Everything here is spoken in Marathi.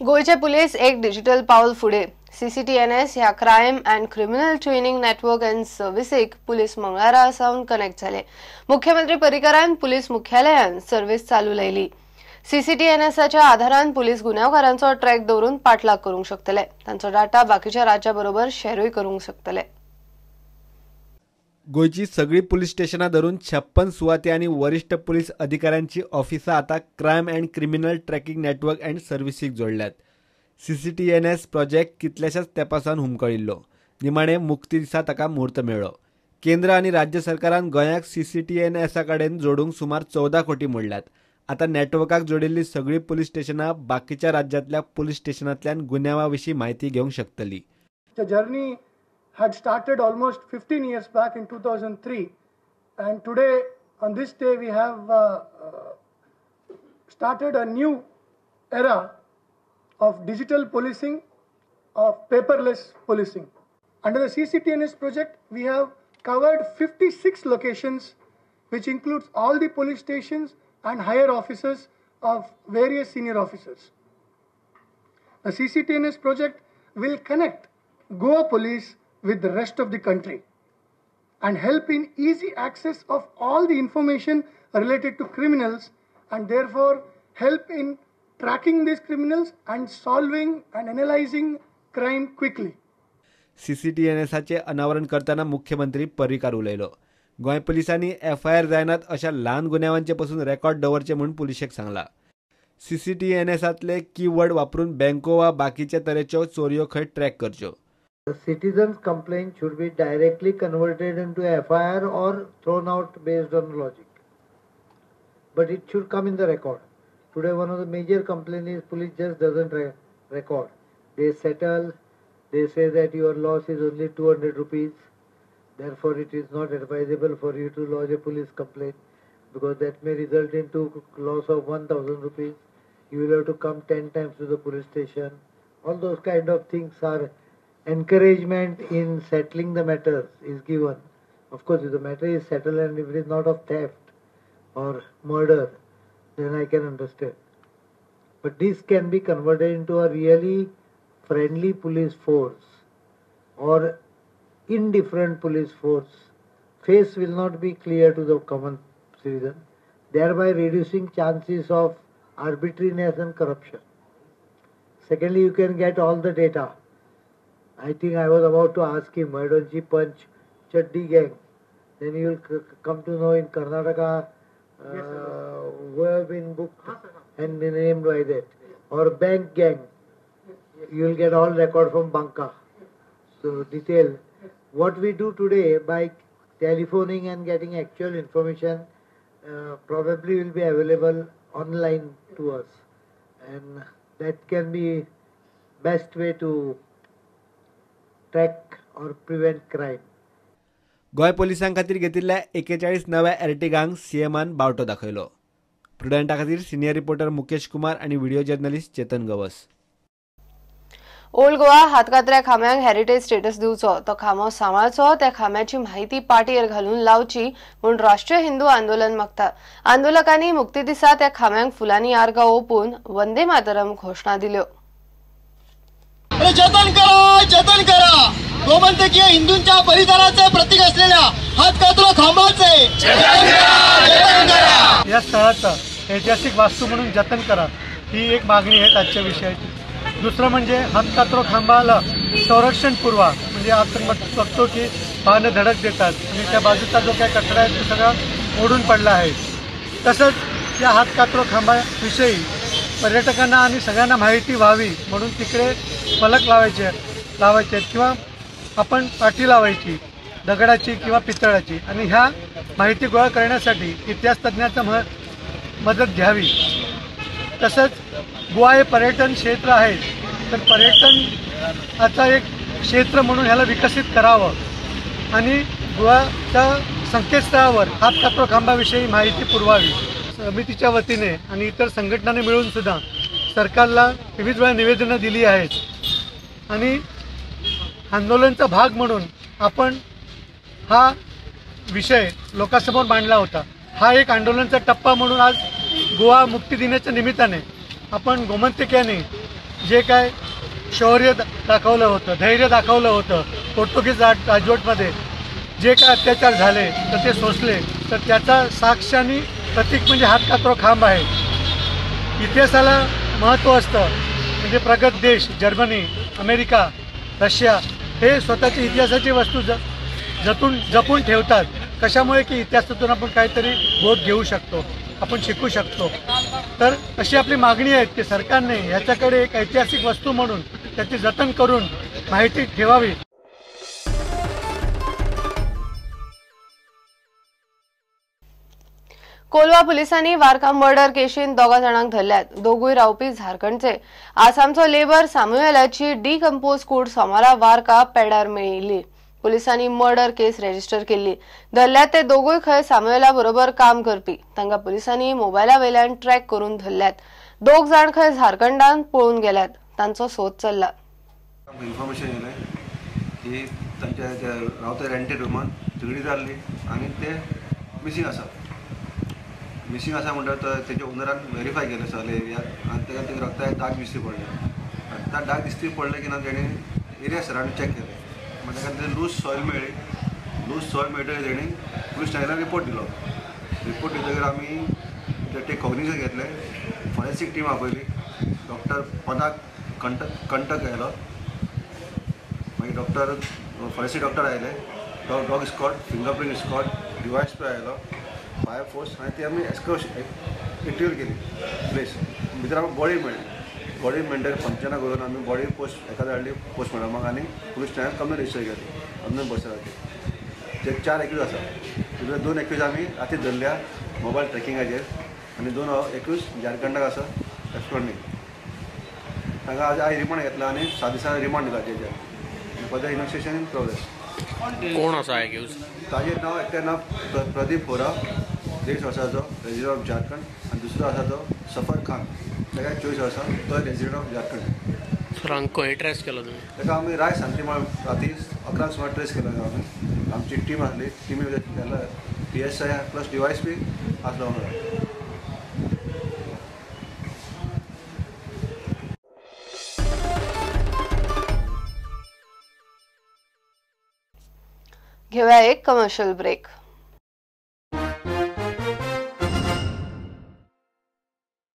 गोयचे पुलीस एक डिजिटल पाऊल फुडें CCTNS ह्या crime and criminal training network and सर्व्हिसेक पुलीस मंगळारा सावन कनेक्ट झाले। मुख्यमंत्री परिकरान पुलीस मुख्यालयान सर्व्हिस चालू लायली। CCTNSच्या आधारान पुलीस गुन्यांवकारांचो ट्रॅक दवरून पाठलाग करूंक शकतले। तांचो डाटा बाकीच्या राज्याबरोबर शेअरूय करूंक शकतले। गोयची सगळी पुलीस स्टेशनां धरून 56 सुवाती आणि वरिष्ठ पुलीस अधिकाऱ्यांची ऑफिसां आता crime and criminal tracking network and सर्व्हिसीक जोडल्यात। CCTNS प्रोजेक्ट कितल्याशाच तेंपासावन हुमकळिल्लो। निमाणे मुक्ती दिसा ताका मुहूर्त मेळ्ळो। केंद्र आणि राज्य सरकारान गोंयाक CCTNS कडेन जोडूंक सुमार 14 कोटी मोडल्यात। आता नेटवर्काक जोडिल्ली सगळी पुलीस स्टेशनां बाकीच्या राज्यांतल्या पुलीस स्टेशनांतल्यान गुन्यांवाविशीं म्हायती घेवंक शकतली। The journey had started almost 15 years back in 2003, and today on this day we have started a new era of digital policing, of paperless policing. Under the CCTNS project, we have covered 56 locations, which includes all the police stations and higher officers of various senior officers. The CCTNS project will connect Goa police with the rest of the country and help in easy access of all the information related to criminals, and therefore help in tracking these criminals and solving and analyzing crime quickly. CCTNSचे अनावरण करताना मुख्यमंत्री परिकार उलयलो। गोंय पुलिसांनी FIR जायनात अशा ल्हान गुन्यांवांचे पासून रेकॉर्ड दवरचे म्हणून पुलिशेक सांगला। CCTNSतले कीवर्ड वापरून बँको वा बाकीच्या तरेच्यो चोरयो खंय ट्रॅक करच्यो। The citizens' complaint should be directly converted into FIR or thrown out based on logic. But it should come in the record. Today one of the major complaints is police just doesn't record. They settle, they say that your loss is only 200 rupees. Therefore it is not advisable for you to lodge a police complaint, because that may result into loss of 1000 rupees. You will have to come 10 times to the police station. All those kind of things are encouragement in settling the matters is given. Of course, if the matter is settled and if it is not of theft or murder, then I can understand. But this can be converted into a really friendly police force or indifferent police force. Face will not be clear to the common citizen, thereby reducing chances of arbitrariness and corruption. Secondly, you can get all the data. I think I was about to ask him, why don't you punch Chaddi gang? Then you will come to know in Karnataka who have been booked and named by that. Or bank gang. You will get all record from Banka. So detail. What we do today by telephoning and getting actual information probably will be available online to us. And that can be best way to track or prevent crime. गोय पोलिसां खातीर घेतिल्ल्या 41 नव्या एर्टिगांक CMन बावटो दाखयलो। प्रुडंटा खातीर सिनियर रिपोर्टर मुकेश कुमार आणि video journalist Chetan Gawas. Old Goa हातकात्र्या खांब्यांक हेरिटेज स्टेटस दिवचो, तो खांबो सांबाळचो, त्या खांब्याची म्हायती पाटयेर घालून लावची म्हूण राष्ट्रीय हिंदू आंदोलन मागता। आंदोलकांनी मुक्ती दिसा त्या खांब्यांक फुलांनी आर्गां ओंपून वंदे मातरम घोषणा दिल्यो। जतन करा, जतन करा, गोमंतकीय हिंदूंच्या बलिदानाचे प्रतीक असलेल्या हातकातरो खांबाचे जतन करा, जतन करा। या स्थळाचा ऐतिहासिक वास्तू म्हणून जतन करा ही एक मागणी आहे आजच्या विषयाची। दुसरं म्हणजे हातकातरो खांबाला संरक्षण पुरवा, म्हणजे आपण बघतो की वाहनं धडक देतात आणि त्या बाजूचा जो काही कचरा आहे तो सगळा ओढून पडला आहे। तसंच या हातकातरो खांबाविषयी पर्यटकांना आणि सगळ्यांना माहिती व्हावी म्हणून तिकडे फलक लावायचे किंवा आपण पाटी लावायची दगडाची किंवा पितळाची, आणि ह्या माहिती गोळा करण्यासाठी इतिहास तज्ज्ञांची मदत घ्यावी। तसंच गोवा हे पर्यटन क्षेत्र आहे, तर पर्यटनाचा एक क्षेत्र म्हणून ह्याला विकसित करावं आणि गोव्याच्या संकेतस्थळावर हातकातरो खांबाविषयी माहिती पुरवावी। समितीच्या वतीने आणि इतर संघटनांनी मिळून सुद्धा सरकारला विविध वेळा निवेदनं दिली आहेत आणि आंदोलनाचा भाग म्हणून आपण हा विषय लोकांसमोर मांडला होता। हा एक आंदोलनाचा टप्पा म्हणून आज गोवा मुक्ती दिनाच्या निमित्ताने आपण गोमंतकाने जे काय शौर्य दाखवलं होतं, धैर्य दाखवलं होतं, पोर्तुगीज राजवटमध्ये जे काय अत्याचार झाले तर ते सोसले, तर त्याचा साक्ष आणि प्रतीक म्हणजे हातकातरो खांब आहे. इतिहासाला महत्त्व असतं. म्हणजे प्रगत देश जर्मनी, अमेरिका, रशिया हे स्वतःची इतिहासाची वस्तू जपून ठेवतात. कशामुळे की इतिहासातून आपण काहीतरी बोध घेऊ शकतो, आपण शिकू शकतो. तर अशी आपली मागणी आहे की सरकारने ह्याच्याकडे एक ऐतिहासिक वस्तू म्हणून त्याची जतन करून माहिती ठेवावी. कोलवा पुलिसांनी वारका मर्डर केशीन दोगा जाणांक धरल्यात. दोगूय रावपी झारखंडचे. आसामचो लेबर सामुएलाची डिकंपोज कूड सोमारा वारका पेडार मेळिल्ली. पुलिसांनी मर्डर केस रजिस्टर केल्ली. धरल्यात ते दोगूय खंय सामुएला बरोबर काम करपी. तांकां पुलिसांनी मोबायला वयल्यान ट्रॅक करून धरल्यात. दोग जाण खंय झारखंडांत पळून गेल्यात. तांचो सोद चल्ला. इन्फॉर्मेशन येयलें की तांच्या रावता रेंटेड रुमान झगडी जाल्ली आनी ते मिसींग आसा म्हणटा तेजे ओनरान व्हेरीफाय केलें सगळे एरियात आनी तेका रगताचे दाग दिश्टी पडले. त्या दाग दिश्टी पडले की ना तेणी एरिया सरावंडींग चॅक केलें. मागीर ताका ते लूज सॉयल मेळटकीर तेणी पुलीस स्टेशनार रिपोर्ट दिलो. रिपोर्ट दितकीर आमी ते कॉग्निजन घेतलें. फॉरेन्सीक टीम आपयली. डॉक्टर पदाक कंटक आयलो. मागीर डॉक्टर फॉरेन्सीक डॉक्टर आयले. डॉग स्क्वॉड, फिंगरप्रिंट स्क्वॉड, डिवायस पळय आयलो, फायर फोर्स आनी ती आमी इंटरव्यू केली प्लेस. भितर आमकां बॉडी मेळ्ळी. बॉडी मेळटकीर फंक्शनां करून आमी बॉडी पोस्ट एखाद्या हाडली पोस्टमॉर्टमाक आनी पुलीस स्टेशनार कंप्लेन रजिस्टर केली. कंप्लेन बसराची ते 4 एक्यूज आसा. तितूंतले 2 एक्यूज आमी रातीं धरल्या मोबायल ट्रॅकिंगाचेर आनी 2 एक्यूज झारखंडाक आसा एब्सकॉंडींग. तांकां आज रिमांड घेतला आनी 7 दिसांनी रिमांड दिला तेजेर. Further investigation in progress. कोण आसा एक्यूज? ताजें नांव एकटें नांव प्रदीप बोरा, 23 वर्साचो, रेजिडेंट ऑफ झारखंड. आनी दुसरो आसा तो सफर खान, ताका 24 वर्सां, तो रेजिडेंट ऑफ झारखंड. सर हांगा खंय ट्रेस केलो तुमी? ताका आमी राय सांतिमाळ राती 11 सुमार ट्रेस केलो. आमी आमची टीम आसली. टीमी भितर PSI प्लस डिवायस बी आसलो वांगडा. घेऊया एक कमर्शियल ब्रेक.